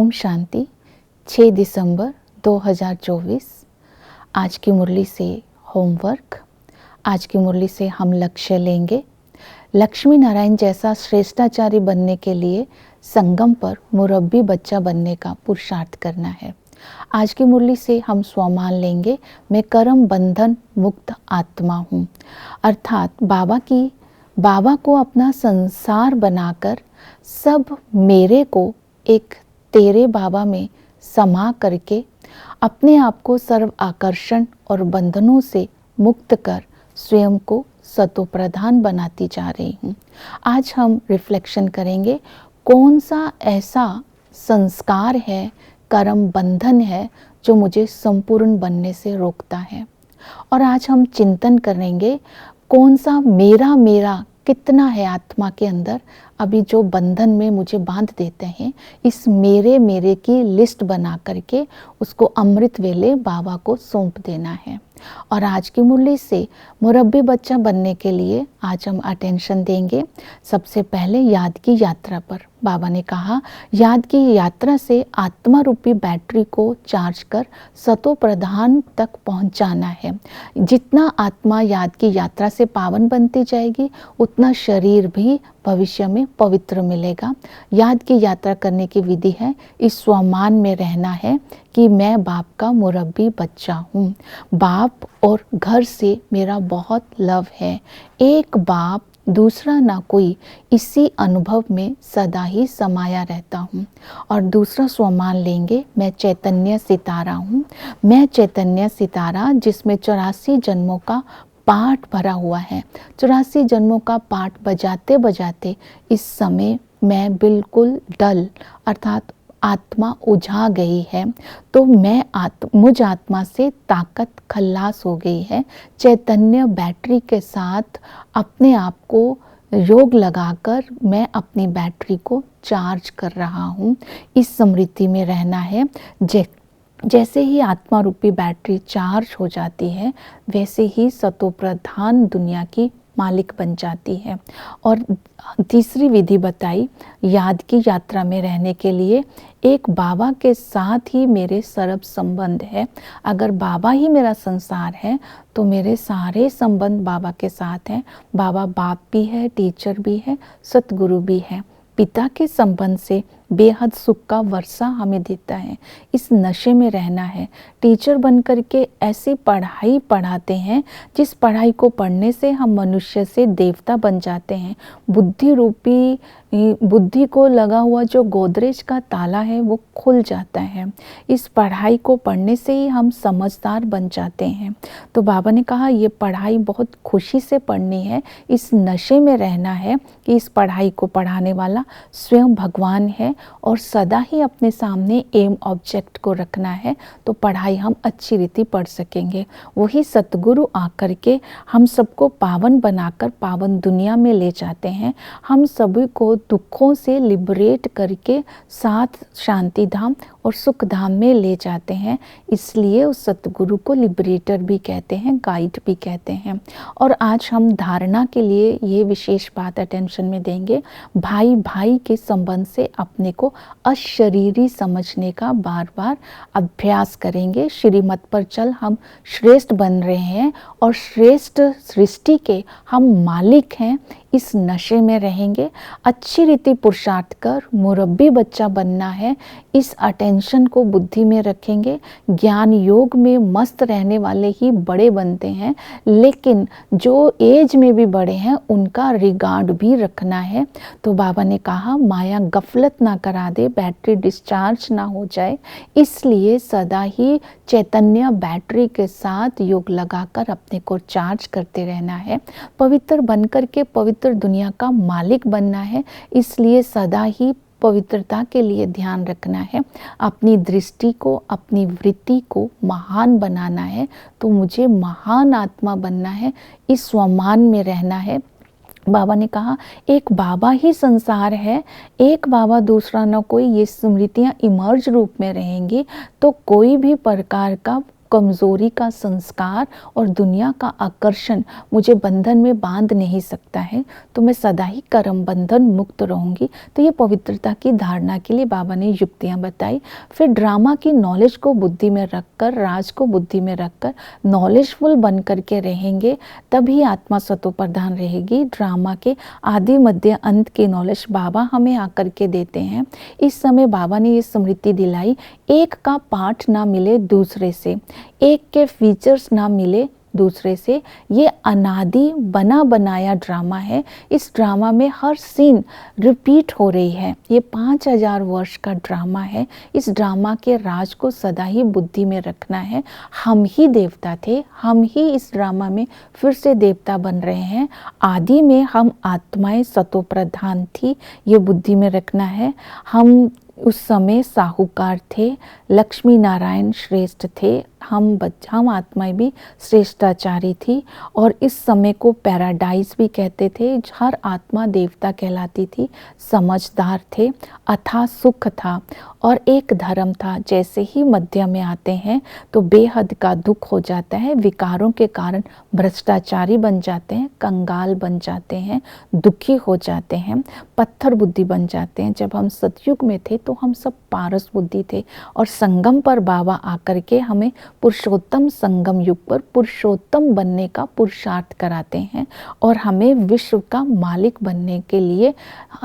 ओम शांति। 6 दिसंबर 2024। आज की मुरली से होमवर्क। आज की मुरली से हम लक्ष्य लेंगे। लक्ष्मी नारायण जैसा श्रेष्ठाचारी बनने के लिए संगम पर मुरब्बी बच्चा बनने का पुरुषार्थ करना है। आज की मुरली से हम स्वमान लेंगे, मैं कर्म बंधन मुक्त आत्मा हूँ। अर्थात बाबा को अपना संसार बनाकर सब मेरे को एक तेरे बाबा में समा करके अपने आप को सर्व आकर्षण और बंधनों से मुक्त कर स्वयं को सतो प्रधान बनाती जा रही हूँ। आज हम रिफ्लेक्शन करेंगे, कौन सा ऐसा संस्कार है, कर्म बंधन है जो मुझे संपूर्ण बनने से रोकता है। और आज हम चिंतन करेंगे, कौन सा मेरा कितना है आत्मा के अंदर अभी जो बंधन में मुझे बांध देते हैं। इस मेरे की लिस्ट बना करके उसको अमृत वेले बाबा को सौंप देना है। और आज की मुरली से मुरब्बी बच्चा बनने के लिए आज हम अटेंशन देंगे सबसे पहले याद की यात्रा पर। बाबा ने कहा, याद की यात्रा से आत्मा रूपी बैटरी को चार्ज कर सतो प्रधान तक पहुंचाना है। जितना आत्मा याद की यात्रा से पावन बनती जाएगी, उतना शरीर भी भविष्य में पवित्र मिलेगा। याद की यात्रा करने की विधि है, इस स्वमान में रहना है कि मैं बाप का मुरब्बी बच्चा हूँ। बाप और घर से मेरा बहुत लव है। एक बाप दूसरा ना कोई, इसी अनुभव में सदा ही समाया रहता हूँ। और दूसरा स्वमान लेंगे, मैं चैतन्य सितारा हूँ। मैं चैतन्य सितारा जिसमें 84 जन्मों का पाठ भरा हुआ है। 84 जन्मों का पाठ बजाते बजाते इस समय मैं बिल्कुल डल अर्थात आत्मा उझा गई है। तो मुझ आत्मा से ताकत खल्लास हो गई है। चैतन्य बैटरी के साथ अपने आप को योग लगाकर मैं अपनी बैटरी को चार्ज कर रहा हूँ। इस स्मृति में रहना है। जैसे ही आत्मा रूपी बैटरी चार्ज हो जाती है, वैसे ही सतो प्रधान दुनिया की मालिक बन जाती है। और तीसरी विधि बताई, याद की यात्रा में रहने के लिए एक बाबा के साथ ही मेरे सर्व संबंध है। अगर बाबा ही मेरा संसार है तो मेरे सारे संबंध बाबा के साथ हैं। बाबा बाप भी है, टीचर भी है, सतगुरु भी है। पिता के संबंध से बेहद सुख का वर्षा हमें देता है। इस नशे में रहना है। टीचर बनकर के ऐसी पढ़ाई पढ़ाते हैं जिस पढ़ाई को पढ़ने से हम मनुष्य से देवता बन जाते हैं। बुद्धि को लगा हुआ जो गोदरेज का ताला है वो खुल जाता है। इस पढ़ाई को पढ़ने से ही हम समझदार बन जाते हैं। तो बाबा ने कहा, ये पढ़ाई बहुत खुशी से पढ़नी है। इस नशे में रहना है कि इस पढ़ाई को पढ़ाने वाला स्वयं भगवान है और सदा ही अपने सामने एम ऑब्जेक्ट को रखना है। तो पढ़ाई हम अच्छी रीति पढ़ सकेंगे। वही सतगुरु आकर के हम सबको पावन बनाकर पावन दुनिया में ले जाते हैं। हम सभी को दुखों से लिबरेट करके साथ शांति धाम और सुख धाम में ले जाते हैं। इसलिए उस सतगुरु को लिबरेटर भी कहते हैं, गाइड भी कहते हैं। और आज हम धारणा के लिए ये विशेष बात अटेंशन में देंगे, भाई भाई के संबंध से अपने को अशरीरी समझने का बार बार अभ्यास करेंगे। श्रीमत पर चल हम श्रेष्ठ बन रहे हैं और श्रेष्ठ सृष्टि के हम मालिक हैं। इस नशे में रहेंगे, अच्छी रीति पुरुषार्थ कर मुरब्बी बच्चा बनना है। इस अटेंशन को बुद्धि में रखेंगे। ज्ञान योग में मस्त रहने वाले ही बड़े बनते हैं, लेकिन जो एज में भी बड़े हैं उनका रिगार्ड भी रखना है। तो बाबा ने कहा, माया गफलत ना करा दे, बैटरी डिस्चार्ज ना हो जाए। इसलिए सदा ही चैतन्य बैटरी के साथ योग लगाकर अपने को चार्ज करते रहना है। पवित्र बनकर के पवित्र दुनिया का मालिक बनना है। इसलिए सदा ही पवित्रता के लिए ध्यान रखना है। अपनी दृष्टि को, अपनी वृत्ति को महान बनाना है। तो मुझे महान आत्मा बनना है। इस स्वमान में रहना है। बाबा ने कहा, एक बाबा ही संसार है, एक बाबा दूसरा न कोई। ये स्मृतियाँ इमर्ज रूप में रहेंगी तो कोई भी प्रकार का कमज़ोरी का संस्कार और दुनिया का आकर्षण मुझे बंधन में बांध नहीं सकता है, तो मैं सदा ही कर्म बंधन मुक्त रहूँगी। तो ये पवित्रता की धारणा के लिए बाबा ने युक्तियाँ बताई। फिर ड्रामा की नॉलेज को बुद्धि में रखकर, राज को बुद्धि में रखकर नॉलेजफुल बन करके रहेंगे, तभी आत्मा सतो प्रधान रहेगी। ड्रामा के आदि मध्य अंत की नॉलेज बाबा हमें आकर के देते हैं। इस समय बाबा ने ये स्मृति दिलाई, एक का पाठ ना मिले दूसरे से, एक के फीचर्स ना मिले दूसरे से। ये अनादि बना बनाया ड्रामा है। इस ड्रामा में हर सीन रिपीट हो रही है। ये 5000 वर्ष का ड्रामा है। इस ड्रामा के राज को सदा ही बुद्धि में रखना है। हम ही देवता थे, हम ही इस ड्रामा में फिर से देवता बन रहे हैं। आदि में हम आत्माएं सतो प्रधान थी, ये बुद्धि में रखना है। हम उस समय साहूकार थे, लक्ष्मी नारायण श्रेष्ठ थे, हम आत्माएं भी श्रेष्ठाचारी थी। और इस समय को पैराडाइज भी कहते थे। हर आत्मा देवता कहलाती थी, समझदार थे, अथाह सुख था और एक धर्म था। जैसे ही मध्य में आते हैं तो बेहद का दुख हो जाता है, विकारों के कारण भ्रष्टाचारी बन जाते हैं, कंगाल बन जाते हैं, दुखी हो जाते हैं, पत्थर बुद्धि बन जाते हैं। जब हम सतयुग में थे तो हम सब पारस बुद्धि थे और संगम पर बाबा आकर के हमें पुरुषोत्तम संगम युग पर पुरुषोत्तम बनने का पुरुषार्थ कराते हैं और हमें विश्व का मालिक बनने के लिए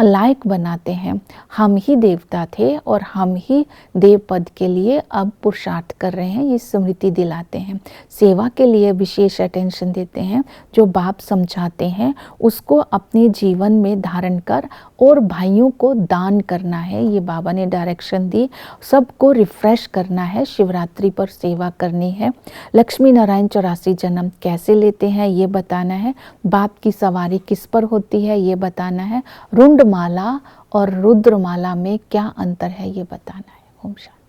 लायक बनाते हैं। हम ही देवता थे और हम ही देव पद के लिए अब पुरुषार्थ कर रहे हैं, ये स्मृति दिलाते हैं। सेवा के लिए विशेष अटेंशन देते हैं। जो बाप समझाते हैं उसको अपने जीवन में धारण कर और भाइयों को दान करना है, ये बाबा ने डायरेक्शन दी। सबको रिफ्रेश करना है, शिवरात्रि पर सेवा करनी है। लक्ष्मी नारायण 84 जन्म कैसे लेते हैं ये बताना है। बाप की सवारी किस पर होती है ये बताना है। रुंडमाला और रुद्रमाला में क्या अंतर है ये बताना है। ओम शांति।